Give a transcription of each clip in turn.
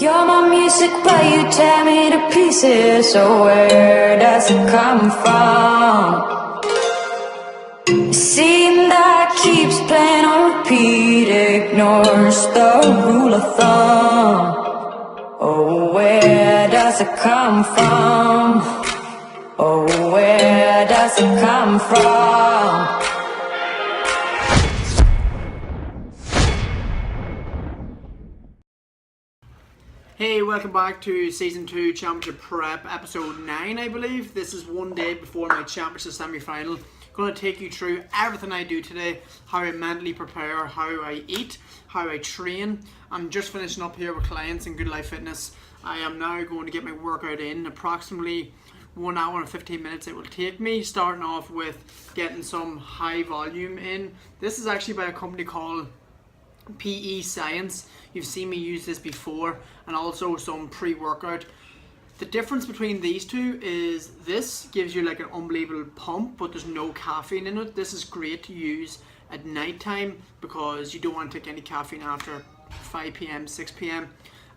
You're my music, but you tear me to pieces. So where does it come from? A scene that keeps playing on repeat, ignores the rule of thumb. Oh, where does it come from? Oh, where does it come from? Hey, welcome back to Season 2 Championship Prep, Episode 9, I believe. This is one day before my Championship semi-final. Going to take you through everything I do today, how I mentally prepare, how I eat, how I train. I'm just finishing up here with clients in Good Life Fitness. I am now going to get my workout in. Approximately 1 hour and 15 minutes it will take me, starting off with getting some high volume in. This is actually by a company called PE Science. You've seen me use this before, and also some pre-workout. The difference between these two is this gives you like an unbelievable pump, but there's no caffeine in it. This is great to use at night time because you don't want to take any caffeine after 5 p.m, 6 p.m.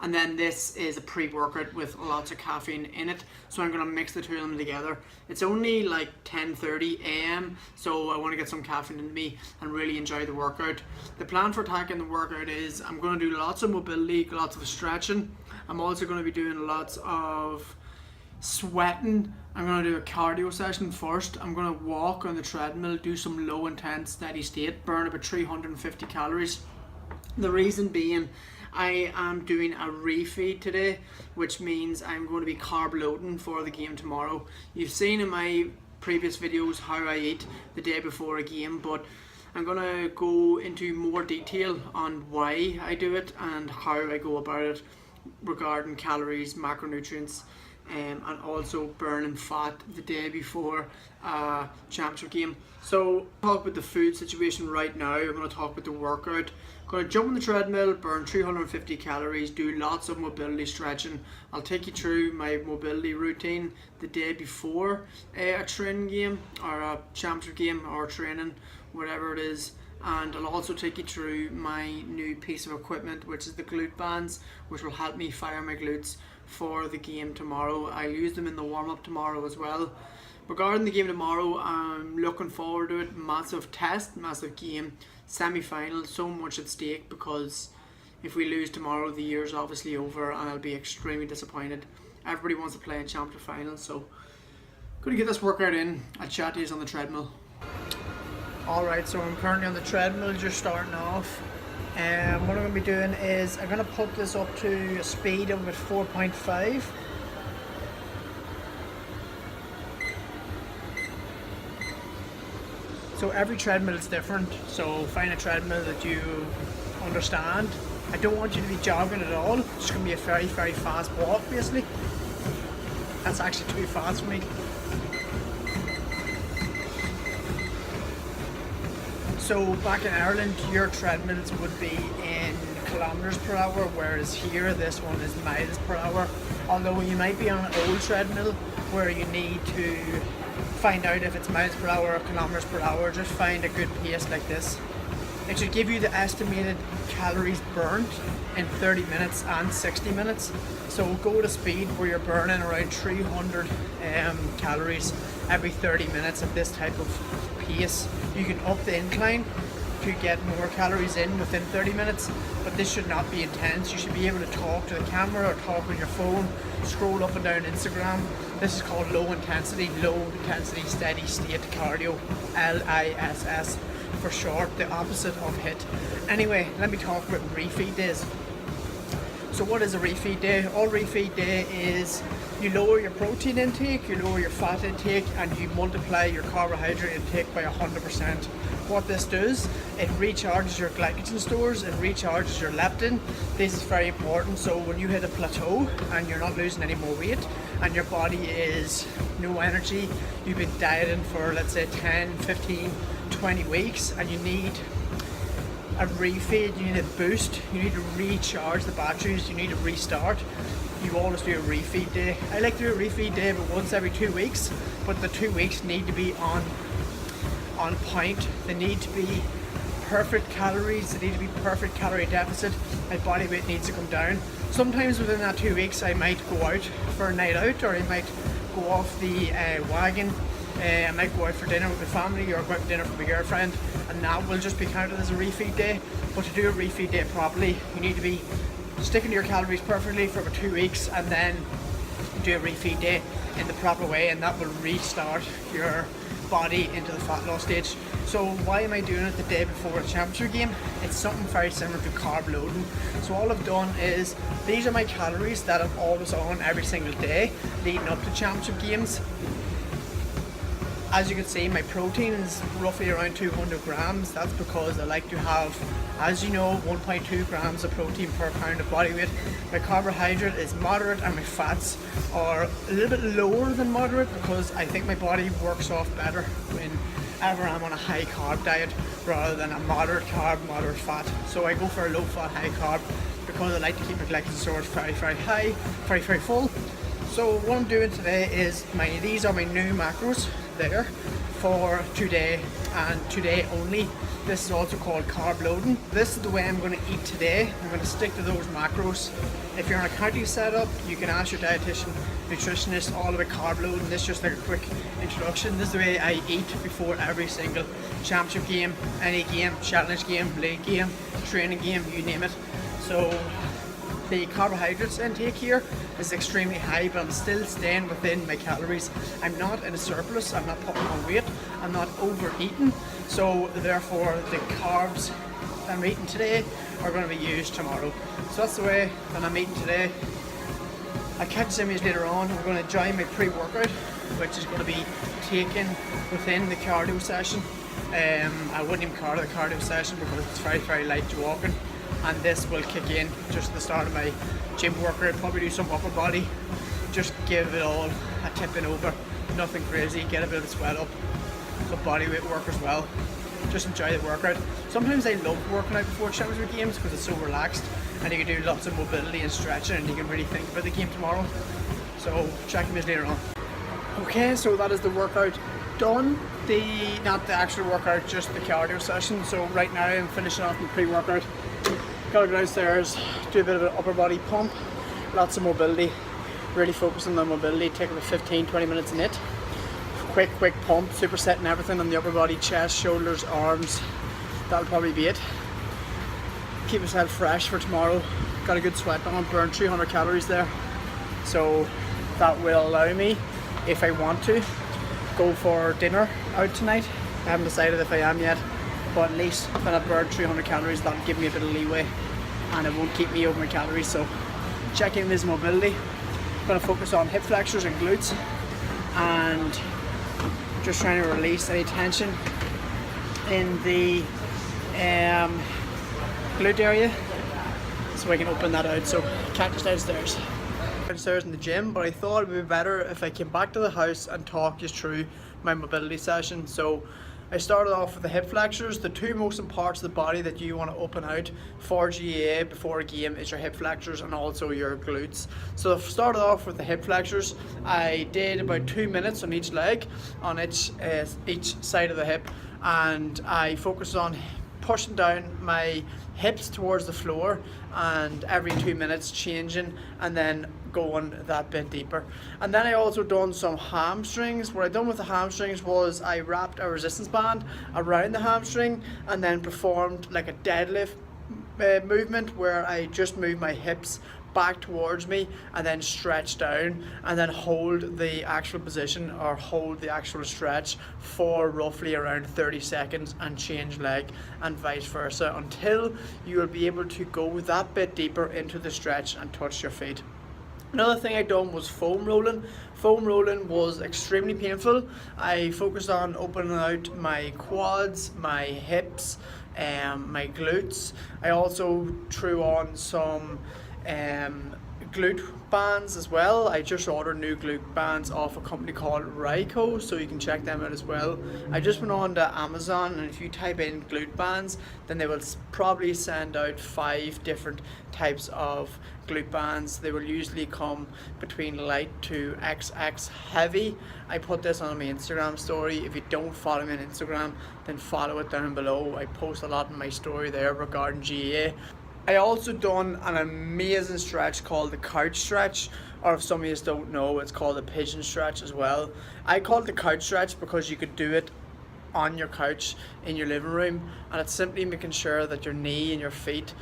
And then this is a pre-workout with lots of caffeine in it. So I'm going to mix the two of them together. It's only like 10:30 a.m. so I want to get some caffeine in me and really enjoy the workout. The plan for attacking the workout is I'm going to do lots of mobility, lots of stretching. I'm also going to be doing lots of sweating. I'm going to do a cardio session first. I'm going to walk on the treadmill, do some low intense steady state, burn about 350 calories. The reason being, I am doing a refeed today, which means I'm going to be carb loading for the game tomorrow. You've seen in my previous videos how I eat the day before a game, but I'm going to go into more detail on why I do it and how I go about it regarding calories, macronutrients, and also burning fat the day before a championship game. So talk about the food situation right now. I'm going to talk about the workout. I'm going to jump on the treadmill, burn 350 calories, do lots of mobility stretching. I'll take you through my mobility routine the day before a training game or a championship game or training, whatever it is. And I'll also take you through my new piece of equipment, which is the glute bands, which will help me fire my glutes for the game tomorrow. I'll use them in the warm-up tomorrow as well. Regarding the game tomorrow, I'm looking forward to it. Massive test, massive game, semi-final, so much at stake because if we lose tomorrow, the year's obviously over and I'll be extremely disappointed. Everybody wants to play in championship final, so I'm going to get this workout in. I'll chat to you on the treadmill. Alright, so I'm currently on the treadmill, just starting off. And what I'm going to be doing is I'm going to put this up to a speed of about 4.5. So every treadmill is different, so find a treadmill that you understand. I don't want you to be jogging at all. It's going to be a very, very fast walk basically. That's actually too fast for me. So back in Ireland, your treadmills would be in kilometers per hour, whereas here this one is miles per hour. Although you might be on an old treadmill where you need to find out if it's miles per hour or kilometers per hour, just find a good pace like this. It should give you the estimated calories burnt in 30 minutes and 60 minutes. So go at a speed where you're burning around 300 calories every 30 minutes at this type of pace. You can up the incline to get more calories in within 30 minutes, but this should not be intense. You should be able to talk to the camera or talk on your phone, scroll up and down Instagram. This is called low intensity steady state cardio, LISS for short, the opposite of HIIT. Anyway, let me talk about refeed days. So what is a refeed day? All refeed day is you lower your protein intake, you lower your fat intake, and you multiply your carbohydrate intake by 100%. What this does, it recharges your glycogen stores, it recharges your leptin. This is very important. So when you hit a plateau and you're not losing any more weight and your body is no energy, you've been dieting for let's say 10, 15, 20 weeks and you need a refeed, you need a boost, you need to recharge the batteries, you need to restart. You always do a refeed day. I like to do a refeed day but once every 2 weeks, but the 2 weeks need to be on point. They need to be perfect calories, they need to be perfect calorie deficit, my body weight needs to come down. Sometimes within that 2 weeks I might go out for a night out, or I might go off the wagon. I might go out for dinner with my family, or go out for dinner with my girlfriend, and that will just be counted as a refeed day. But to do a refeed day properly, you need to be sticking to your calories perfectly for about 2 weeks, and then do a refeed day in the proper way, and that will restart your body into the fat loss stage. So why am I doing it the day before a championship game? It's something very similar to carb loading. So all I've done is, these are my calories that I'm always on every single day leading up to championship games. As you can see, my protein is roughly around 200 grams. That's because I like to have, as you know, 1.2 grams of protein per pound of body weight. My carbohydrate is moderate, and my fats are a little bit lower than moderate, because I think my body works off better whenever I'm on a high carb diet rather than a moderate carb, moderate fat. So I go for a low fat, high carb, because I like to keep my glycogen stores very, very high, very, very full. So what I'm doing today is, these are my new macros there for today and today only. This is also called carb loading. This is the way I'm going to eat today. I'm going to stick to those macros. If you're on a county setup, you can ask your dietitian, nutritionist all about carb loading. This is just like a quick introduction. This is the way I eat before every single championship game, any game, challenge game, league game, training game, you name it. So the carbohydrates intake here is extremely high, but I'm still staying within my calories. I'm not in a surplus, I'm not putting on weight, I'm not overeating. So therefore the carbs that I'm eating today are going to be used tomorrow. So that's the way that I'm eating today. I'll catch some of you later on. I'm going to join my pre-workout, which is going to be taken within the cardio session. I wouldn't even call it a cardio session because it's very, very light walking. And this will kick in just at the start of my gym workout. Probably do some upper body, just give it all a tip and over, nothing crazy, get a bit of sweat up, some body weight work as well. Just enjoy the workout. Sometimes I love working out before championship games because it's so relaxed, and you can do lots of mobility and stretching, and you can really think about the game tomorrow. So check me later on. Okay, so that is the workout done. Not the actual workout, just the cardio session. So right now I'm finishing off my pre-workout. Gotta go downstairs, do a bit of an upper body pump, lots of mobility, really focus on the mobility, take about 15-20 minutes in it. Quick pump, supersetting everything on the upper body, chest, shoulders, arms. That'll probably be it. Keep myself fresh for tomorrow. Got a good sweat on, burned 300 calories there. So that will allow me, if I want to, go for dinner out tonight. I haven't decided if I am yet, but at least when I burn 300 calories, that'll give me a bit of leeway and it won't keep me over my calories. So checking this mobility. I'm going to focus on hip flexors and glutes, and just trying to release any tension in the glute area so I can open that out. So catch us downstairs. Downstairs in the gym, but I thought it would be better if I came back to the house and talked you through my mobility session. So I started off with the hip flexors. The two most important parts of the body that you want to open out for GAA before a game is your hip flexors and also your glutes. So I started off with the hip flexors. I did about 2 minutes on each leg, on each side of the hip, and I focused on pushing down my hips towards the floor, and every 2 minutes changing and then going that bit deeper. And then I also done some hamstrings. What I done with the hamstrings was I wrapped a resistance band around the hamstring and then performed like a deadlift movement where I just moved my hips back towards me and then stretch down and then hold the actual position or hold the actual stretch for roughly around 30 seconds and change leg, and vice versa, until you will be able to go that bit deeper into the stretch and touch your feet. Another thing I done was foam rolling. Foam rolling was extremely painful. I focused on opening out my quads, my hips, my glutes. I also threw on some glute bands as well. I just ordered new glute bands off a company called Ryko, so you can check them out as well. I just went on to Amazon, and if you type in glute bands, then they will probably send out 5 different types of glute bands. They will usually come between light to XX heavy. I put this on my Instagram story. If you don't follow me on Instagram, then follow it down below. I post a lot in my story there regarding GAA. I also done an amazing stretch called the couch stretch, or if some of you don't know, it's called the pigeon stretch as well. I call it the couch stretch because you could do it on your couch in your living room, and it's simply making sure that your knee and your foot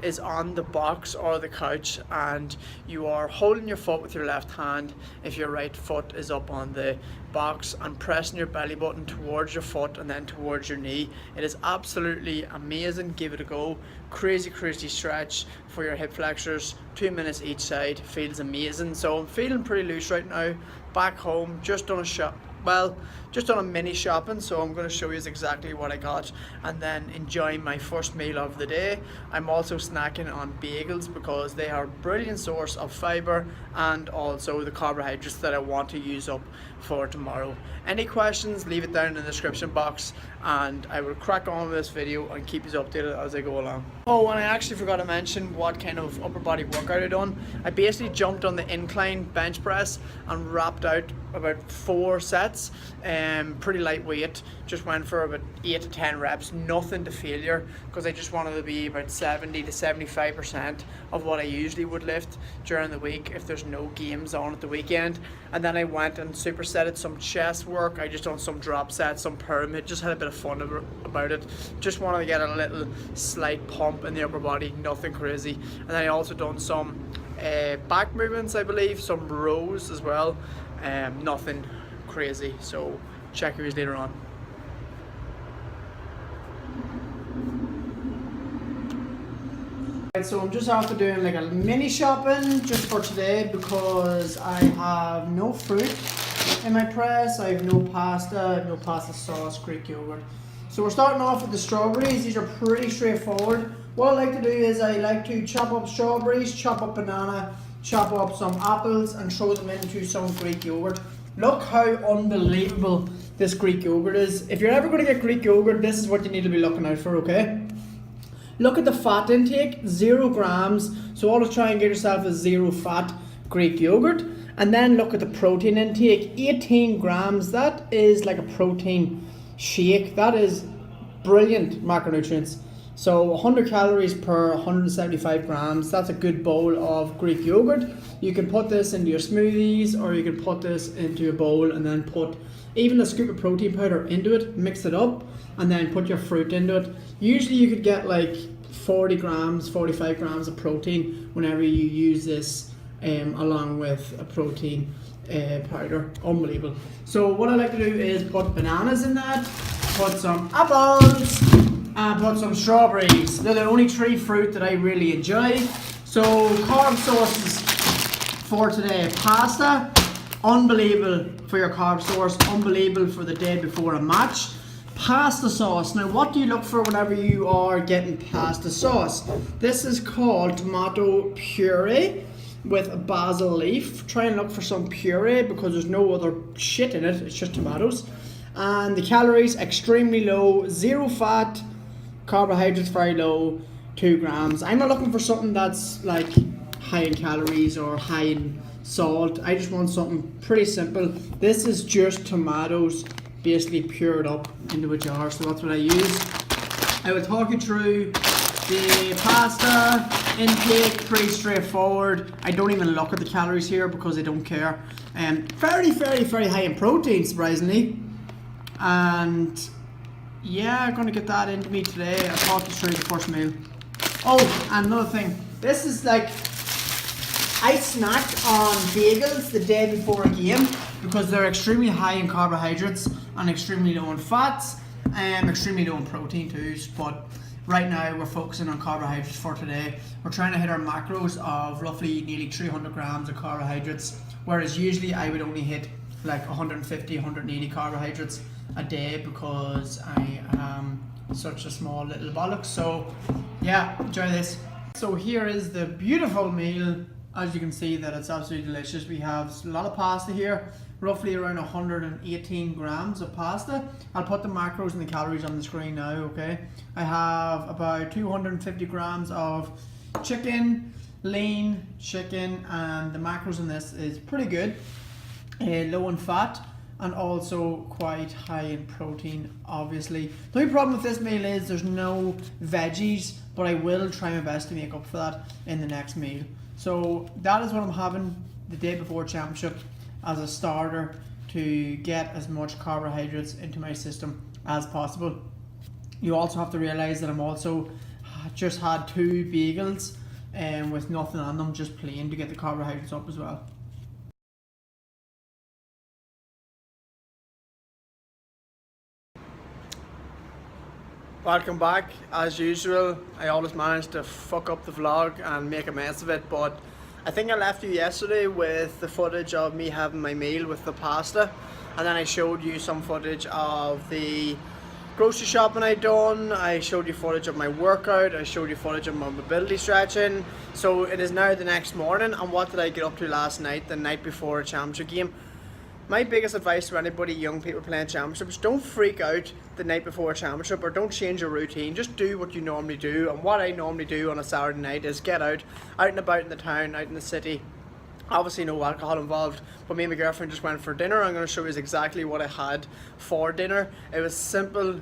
is on the box or the couch, and you are holding your foot with your left hand if your right foot is up on the box, and pressing your belly button towards your foot and then towards your knee. It is absolutely amazing. Give it a go. Crazy stretch for your hip flexors, 2 minutes each side. Feels amazing. So I'm feeling pretty loose right now. Back home, just done a mini shopping, so I'm going to show you exactly what I got, and then enjoying my first meal of the day. I'm also snacking on bagels because they are a brilliant source of fiber and also the carbohydrates that I want to use up for tomorrow. Any questions, leave it down in the description box, and I will crack on with this video and keep you updated as I go along. Oh, and I actually forgot to mention what kind of upper body workout I done. I basically jumped on the incline bench press and wrapped out about 4 sets. Pretty lightweight, just went for about 8 to 10 reps, nothing to failure, because I just wanted to be about 70 to 75% of what I usually would lift during the week if there's no games on at the weekend. And then I went and supersetted some chest work. I just done some drop sets, some pyramid, just had a bit of fun about it. Just wanted to get a little slight pump in the upper body, nothing crazy. And then I also done some back movements, I believe, some rows as well. Nothing crazy, so check yours later on. So I'm just after doing like a mini shopping just for today because I have no fruit in my press, I have no pasta sauce, Greek yogurt. So we're starting off with the strawberries. These are pretty straightforward. What I like to do is I like to chop up strawberries, chop up banana, chop up some apples and throw them into some Greek yogurt. Look how unbelievable this Greek yogurt is. If you're ever going to get Greek yogurt, this is what you need to be looking out for, okay? Look at the fat intake, 0 grams. So always try and get yourself a 0 fat Greek yogurt. And then look at the protein intake, 18 grams. That is like a protein shake. That is brilliant macronutrients. So 100 calories per 175 grams. That's a good bowl of Greek yogurt. You can put this into your smoothies, or you can put this into a bowl and then put even a scoop of protein powder into it, mix it up, and then put your fruit into it. Usually you could get like 40 grams, 45 grams of protein whenever you use this along with a protein powder. Unbelievable. So what I like to do is put bananas in that, put some apples, and put some strawberries. They're the only 3 fruit that I really enjoy. So carb sources for today: pasta, unbelievable for your carb source, unbelievable for the day before a match. Pasta sauce. Now what do you look for whenever you are getting pasta sauce? This is called tomato puree with basil leaf. Try and look for some puree because there's no other shit in it, it's just tomatoes. And the calories extremely low, 0 fat, carbohydrates very low, 2 grams. I'm not looking for something that's like high in calories or high in salt. I just want something pretty simple. This is just tomatoes basically pured up into a jar, so that's what I use. I will talk you through the pasta intake, pretty straightforward. I don't even look at the calories here because I don't care. Very high in protein, surprisingly. And yeah, I'm gonna get that into me today. I'll talk you through the first meal. Oh, and another thing. This is like, I snacked on bagels the day before a game because they're extremely high in carbohydrates and extremely low in fats and extremely low in protein too. But right now we're focusing on carbohydrates for today. We're trying to hit our macros of roughly nearly 300 grams of carbohydrates, whereas usually I would only hit like 150, 180 carbohydrates a day because I am such a small little bollock. So yeah, enjoy this. So here is the beautiful meal. As you can see that it's absolutely delicious. We have a lot of pasta here, roughly around 118 grams of pasta. I'll put the macros and the calories on the screen now, okay? I have about 250 grams of chicken, lean chicken, and the macros in this is pretty good. Low in fat and also quite high in protein, obviously. The only problem with this meal is there's no veggies, but I will try my best to make up for that in the next meal. So that is what I'm having the day before championship as a starter to get as much carbohydrates into my system as possible. You also have to realize that I'm also just had 2 bagels with nothing on them, just plain, to get the carbohydrates up as well. Welcome back. As usual, I always manage to fuck up the vlog and make a mess of it, but I think I left you yesterday with the footage of me having my meal with the pasta, and then I showed you some footage of the grocery shopping I'd done. I showed you footage of my workout, I showed you footage of my mobility stretching. So it is now the next morning, and what did I get up to last night, the night before a championship game? My biggest advice to anybody, young people playing championships, don't freak out the night before a championship, or don't change your routine. Just do what you normally do. And what I normally do on a Saturday night is get out and about in the town, out in the city. Obviously no alcohol involved, but me and my girlfriend just went for dinner. I'm going to show you exactly what I had for dinner. It was simple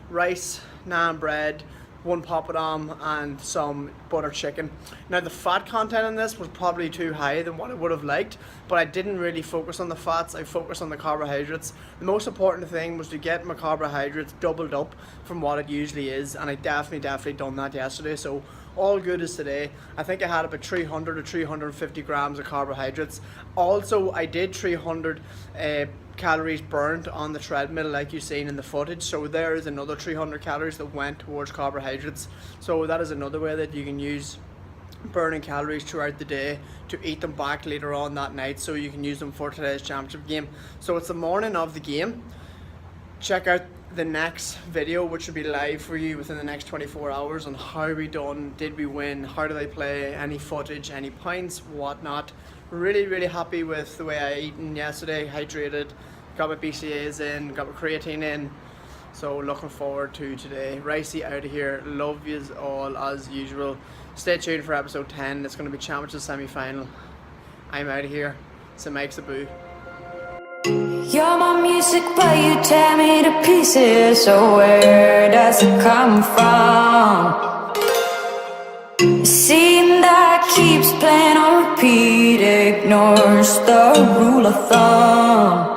rice, naan bread, 1 poppadom and some butter chicken. Now the fat content in this was probably too high than what I would have liked, but I didn't really focus on the fats, I focused on the carbohydrates. The most important thing was to get my carbohydrates doubled up from what it usually is, and I definitely done that yesterday, so all good as today. I think I had about 300 to 350 grams of carbohydrates. Also, I did 300 calories burnt on the treadmill like you've seen in the footage, so there is another 300 calories that went towards carbohydrates. So that is another way that you can use burning calories throughout the day to eat them back later on that night, so you can use them for today's championship game. So it's the morning of the game. Check out the next video, which will be live for you within the next 24 hours, on how we done, did we win, how did I play, any footage, any points, whatnot. Really happy with the way I eaten yesterday, hydrated, got my BCAAs in, got my creatine in, so looking forward to today. Ricey out of here, love yous all as usual. Stay tuned for episode 10, it's going to be championship semi-final. I'm out of here, so Mike's a boo. You're my music, but you tear me to pieces. So where does it come from? A scene that keeps playing on repeat, ignores the rule of thumb.